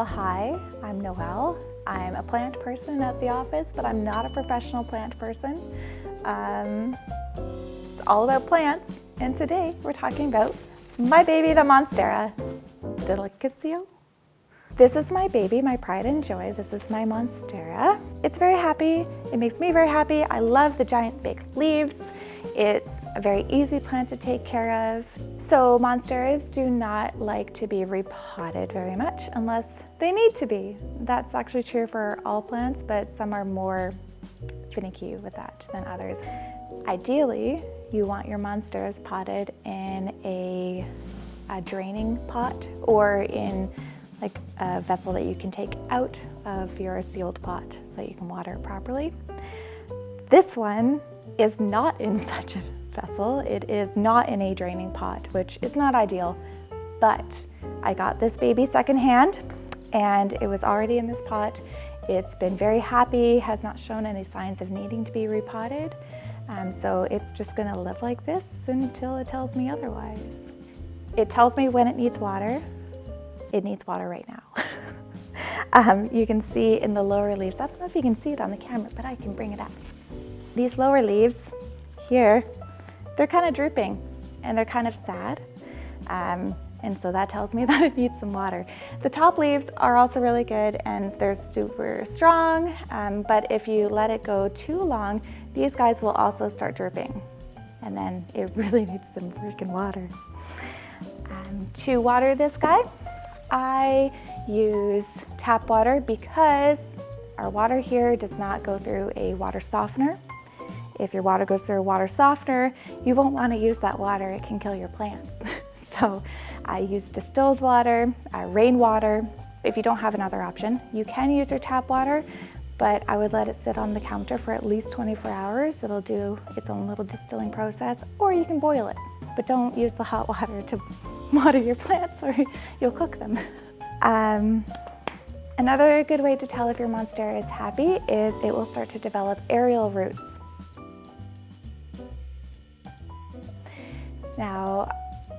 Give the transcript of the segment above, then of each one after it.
Well, hi, I'm Noelle. I'm a plant person at the office, but I'm not a professional plant person. It's all about plants, and today we're talking about my baby, the Monstera. Delicacio. This is my baby, my pride and joy. This is my Monstera. It's very happy. It makes me very happy. I love the giant big leaves. It's a very easy plant to take care of. So Monsteras do not like to be repotted very much unless they need to be. That's actually true for all plants, but some are more finicky with that than others. Ideally, you want your Monsteras potted in a draining pot or in like a vessel that you can take out of your sealed pot so that you can water it properly. This one is not in such a vessel. It is not in a draining pot, which is not ideal, but I got this baby secondhand and it was already in this pot. It's been very happy, has not shown any signs of needing to be repotted. So it's just gonna live like this until it tells me otherwise. It tells me when it needs water. It needs water right now. You can see in the lower leaves, I don't know if you can see it on the camera, but I can bring it up. These lower leaves here, they're kind of drooping and they're kind of sad. And so that tells me that it needs some water. The top leaves are also really good and they're super strong, but if you let it go too long, these guys will also start drooping. And then it really needs some freaking water. To water this guy, I use tap water because our water here does not go through a water softener. If your water goes through a water softener, you won't want to use that water. It can kill your plants. So I use distilled water, rainwater. If you don't have another option, you can use your tap water, but I would let it sit on the counter for at least 24 hours. It'll do its own little distilling process, or you can boil it, but don't use the hot water to water your plants or you'll cook them. Another good way to tell if your Monstera is happy is it will start to develop aerial roots. Now,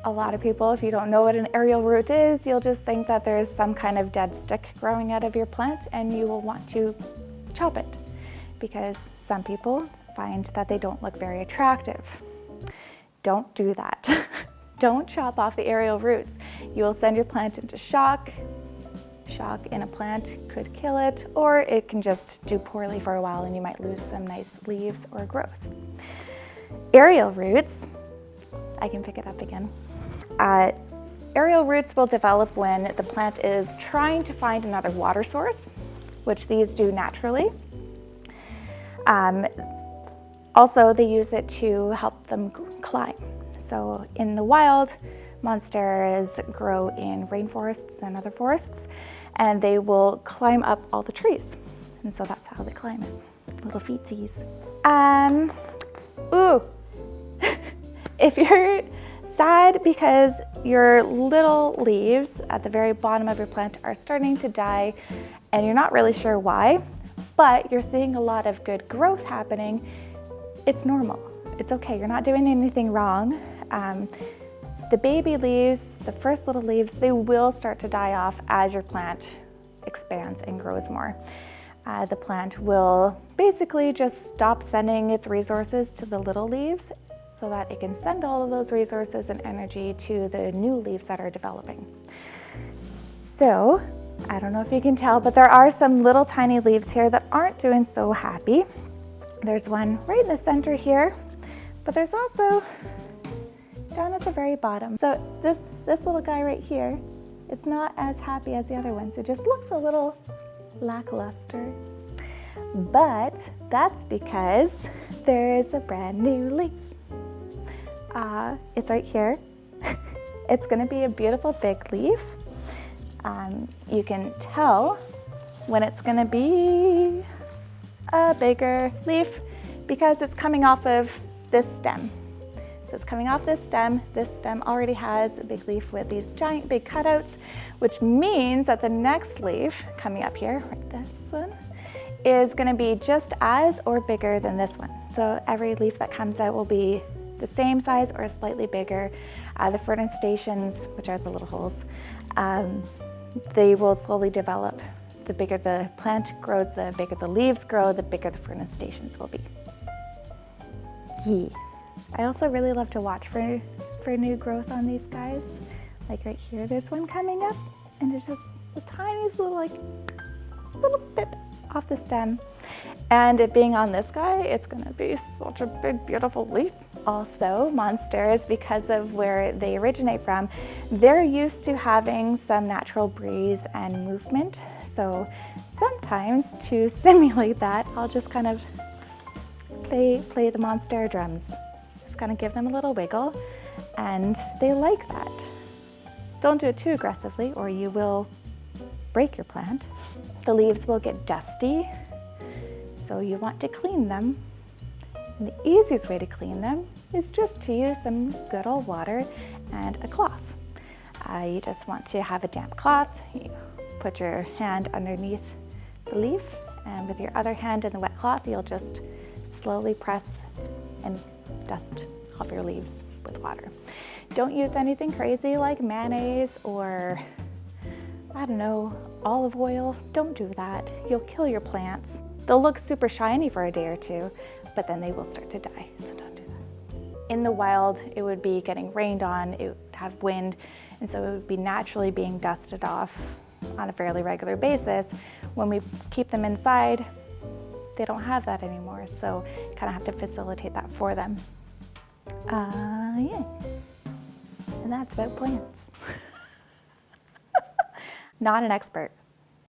a lot of people, if you don't know what an aerial root is, you'll just think that there's some kind of dead stick growing out of your plant and you will want to chop it because some people find that they don't look very attractive. Don't do that. Don't chop off the aerial roots. You will send your plant into shock. Shock in a plant could kill it, or it can just do poorly for a while and you might lose some nice leaves or growth. Aerial roots, I can pick it up again. Aerial roots will develop when the plant is trying to find another water source, which these do naturally. Also, they use it to help them climb. So in the wild, Monsteras grow in rainforests and other forests, and they will climb up all the trees. And so that's how they climb it, little feetsies. If you're sad because your little leaves at the very bottom of your plant are starting to die and you're not really sure why, but you're seeing a lot of good growth happening, it's normal. It's okay, you're not doing anything wrong. The baby leaves, the first little leaves, they will start to die off as your plant expands and grows more. The plant will basically just stop sending its resources to the little leaves so that it can send all of those resources and energy to the new leaves that are developing. So, I don't know if you can tell, but there are some little tiny leaves here that aren't doing so happy. There's one right in the center here, but there's also down at the very bottom. So this little guy right here, it's not as happy as the other ones. It just looks a little lackluster. But that's because there's a brand new leaf. It's right here. It's gonna be a beautiful big leaf. You can tell when it's gonna be a bigger leaf because it's coming off of this stem. So it's coming off this stem. This stem already has a big leaf with these giant big cutouts, which means that the next leaf coming up here, right, this one, is gonna be just as or bigger than this one. So every leaf that comes out will be the same size or slightly bigger. The ferment stations, which are the little holes, they will slowly develop. The bigger the plant grows, the bigger the leaves grow, the bigger the fermentations will be. Yee. I also really love to watch for new growth on these guys. Like right here, there's one coming up, and it's just the tiniest little bit off the stem. And it being on this guy, it's gonna be such a big, beautiful leaf. Also, Monsteras, because of where they originate from, they're used to having some natural breeze and movement. So sometimes to simulate that, I'll just kind of play the Monstera drums. Just kind of give them a little wiggle, and they like that. Don't do it too aggressively or you will break your plant. The leaves will get dusty, so you want to clean them. And the easiest way to clean them is just to use some good old water and a cloth. You just want to have a damp cloth. You put your hand underneath the leaf, and with your other hand in the wet cloth, you'll just slowly press and dust off your leaves with water. Don't use anything crazy like mayonnaise or, I don't know, olive oil. Don't do that. You'll kill your plants. They'll look super shiny for a day or two, but then they will start to die, so don't do that. In the wild, it would be getting rained on, it would have wind, and so it would be naturally being dusted off on a fairly regular basis. When we keep them inside, they don't have that anymore, so you kind of have to facilitate that for them. Yeah. And that's about plants. Not an expert.